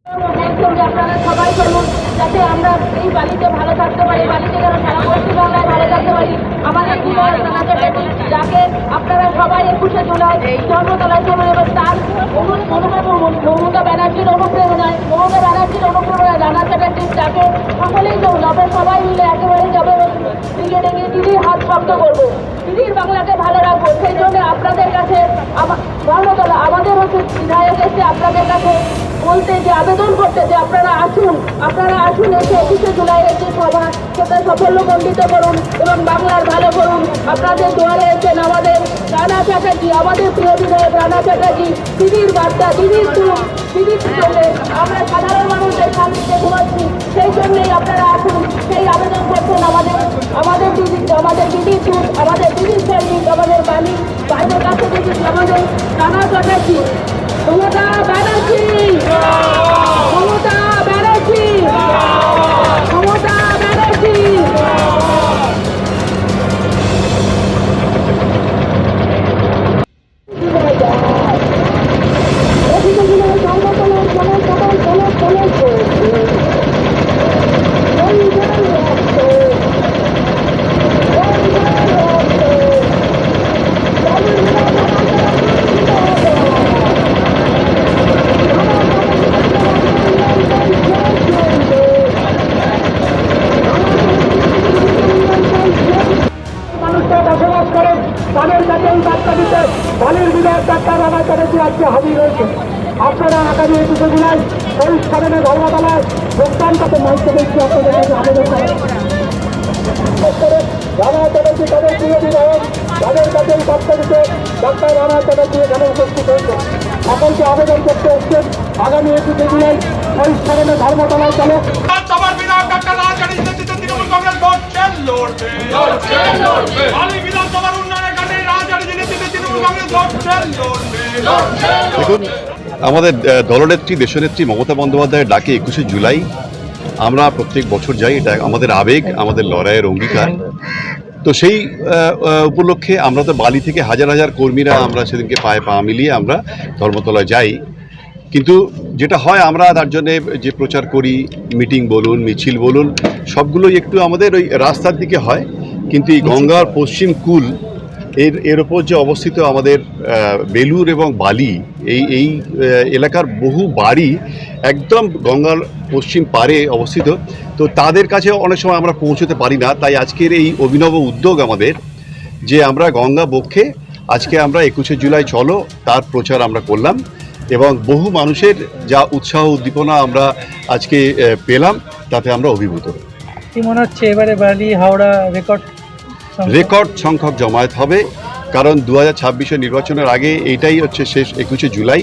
আপনারা সবাই চলুন, যাতে আমরা এই বালিতে ভালো থাকতে পারি, বালিতে যেন সারা পশ্চিমবাংলায় ভালো থাকতে পারি। আমাদের যাকে আপনারা সবাই 21শে জুলাই ধর্মতলায় চলুন এবং তার মমতা ব্যানার্জির অনুপ্রেরণায় রানা চ্যাটার্জির ডাকে সকলেই চলুন। আমরা সবাই মিলে একেবারে যাবে দিকে ডেকে দিদির হাত শক্ত করবো, দিদির বাংলাকে ভালো রাখবো। সেই জন্য আপনাদের কাছে ধর্মতলা আমাদের হচ্ছে বিধায়ক এসে আপনাদের কাছে বলতে যে আবেদন করতে যে আপনারা আসুন এসে 21শে জুলাইয়ের যে সভা সেটা সাফল্যমণ্ডিত করুন এবং বাংলার ভালো করুন। আপনাদের দুয়ারে এসেছেন আমাদের রানা চ্যাটার্জি, আমাদের প্রিয় বিধায়ক রানা চ্যাটার্জি। দিদির বার্তা, দিদির জন্য আমরা সাধারণ মানুষদের শান্তিতে ঘুমাচ্ছি, সেই জন্যই আপনারা আসুন। সেই আবেদন করছেন আমাদের দিদির দূত, আমাদের দিদির সৈনিক, আমাদের বাইরের কাছে দিদি, আমাদের রানা চ্যাটার্জি, মমতা ব্যানার্জি, মমতা ব্যানার্জি, মমতা ব্যানার্জি। তাদের কাছে এই বার্তা দিতে বালির বিধায়ক ডাক্তার রানা চ্যাটার্জি আজকে হাজির হয়েছে। আপনারা আগামী 21শে জুলাই অনুষ্ঠানে ধর্মতলায় যোগদান করতে মঞ্চ দেখছি আপনাদের কাছে আবেদন করেন। রানা চ্যাটার্জি তাদের প্রিয় বিধায়ক, তাদের কাছে এই বার্তা দিতে ডাক্তার রানা চ্যাটার্জি এখানে উপস্থিত হয়েছে। সকলকে আবেদন করতে এসছেন আগামী 21শে জুলাই অনুষ্ঠানে ধর্মতলায় চলে। দেখুন, আমাদের দলনেত্রী দেশনেত্রী মমতা বন্দ্যোপাধ্যায়ের ডাকে 21শে জুলাই আমরা প্রত্যেক বছর যাই। এটা আমাদের আবেগ, আমাদের লড়াইয়ের অঙ্গীকার। তো সেই উপলক্ষে আমরা তো বালি থেকে হাজার হাজার কর্মীরা আমরা সেদিনকে পায়ে পা মিলিয়ে আমরা ধর্মতলায় যাই। কিন্তু যেটা হয়, আমরা তার জন্যে যে প্রচার করি, মিটিং বলুন, মিছিল বলুন, সবগুলোই একটু আমাদের ওই রাস্তার দিকে হয়। কিন্তু এই গঙ্গার পশ্চিম কূল এর ওপর যে অবস্থিত আমাদের বেলুর এবং বালি, এই এলাকার বহু বাড়ি একদম গঙ্গার পশ্চিম পাড়ে অবস্থিত। তো তাদের কাছে অনেক সময় আমরা পৌঁছতে পারি না। তাই আজকের এই অভিনব উদ্যোগ আমাদের, যে আমরা গঙ্গা বক্ষে আজকে আমরা 21শে জুলাই চলো তার প্রচার আমরা করলাম এবং বহু মানুষের যা উৎসাহ উদ্দীপনা আমরা আজকে পেলাম, তাতে আমরা অভিভূত। কি মনে হচ্ছে এবারে বালি হাওড়া রেকর্ড সংখ্যক জমায়েত হবে? কারণ 2026 নির্বাচনের আগে এইটাই হচ্ছে শেষ 21শে জুলাই।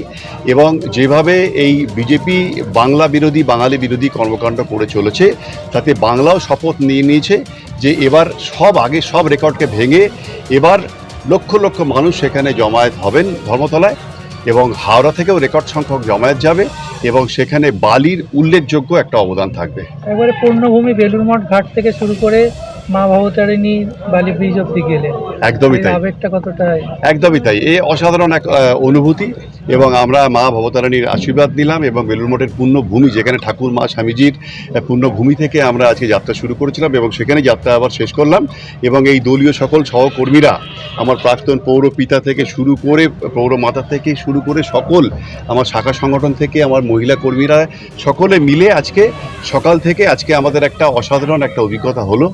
এবং যেভাবে এই বিজেপি বাংলা বিরোধী, বাঙালি বিরোধী কর্মকাণ্ড করে চলেছে, তাতে বাংলাও শপথ নিয়ে নিয়েছে যে এবার সব রেকর্ডকে ভেঙে এবার লক্ষ লক্ষ মানুষ সেখানে জমায়েত হবেন ধর্মতলায়। এবং হাওড়া থেকেও রেকর্ড সংখ্যক জমায়েত যাবে এবং সেখানে বালির উল্লেখযোগ্য একটা অবদান থাকবে। এবারে পূর্ণভূমি বেলুর মঠ ঘাট থেকে শুরু করে মা ভবতারিণী বালি ব্রিজ অব্দি গেলে একদমই তাই, আবেগটা কতটা? একদমই তাই। এই অসাধারণ এক অনুভূতি। এবং আমরা মা ভবতারিণীর আশীর্বাদ নিলাম এবং বেলুর মঠের পুণ্যভূমি, যেখানে ঠাকুর মা স্বামীজির পুণ্যভূমি থেকে আমরা আজকে যাত্রা শুরু করেছিলাম এবং সেখানে যাত্রা আবার শেষ করলাম। এবং এই দলীয় সকল সহকর্মীরা, আমার প্রাক্তন পৌর পিতা থেকে শুরু করে, পৌর মাতা থেকে শুরু করে সকল আমার শাখা সংগঠন থেকে আমার মহিলা কর্মীরা সকলে মিলে আজকে সকাল থেকে আজকে আমাদের একটা অসাধারণ একটা অভিজ্ঞতা হলো।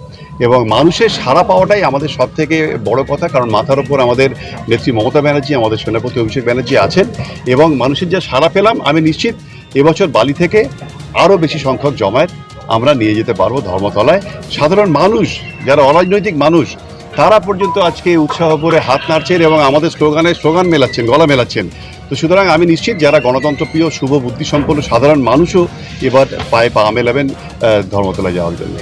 এবং মানুষের সাড়া পাওয়াটাই আমাদের সব থেকে বড় কথা। কারণ মাথার ওপর আমাদের নেত্রী মমতা ব্যানার্জি, আমাদের সেনাপতি অভিষেক ব্যানার্জি আছেন এবং মানুষের যা সাড়া পেলাম, আমি নিশ্চিত এবছর বালি থেকে আরও বেশি সংখ্যক জমায়েত আমরা নিয়ে যেতে পারবো ধর্মতলায়। সাধারণ মানুষ, যারা অরাজনৈতিক মানুষ, তারা পর্যন্ত আজকে উৎসাহ করে হাত নাড়ছেন এবং আমাদের স্লোগান মেলাচ্ছেন, গলা মেলাচ্ছেন। তো সুতরাং আমি নিশ্চিত যারা গণতন্ত্রপ্রিয়, শুভ বুদ্ধিসম্পন্ন সাধারণ মানুষও এবার পায়ে পা মেলাবেন ধর্মতলায় যাওয়ার জন্য।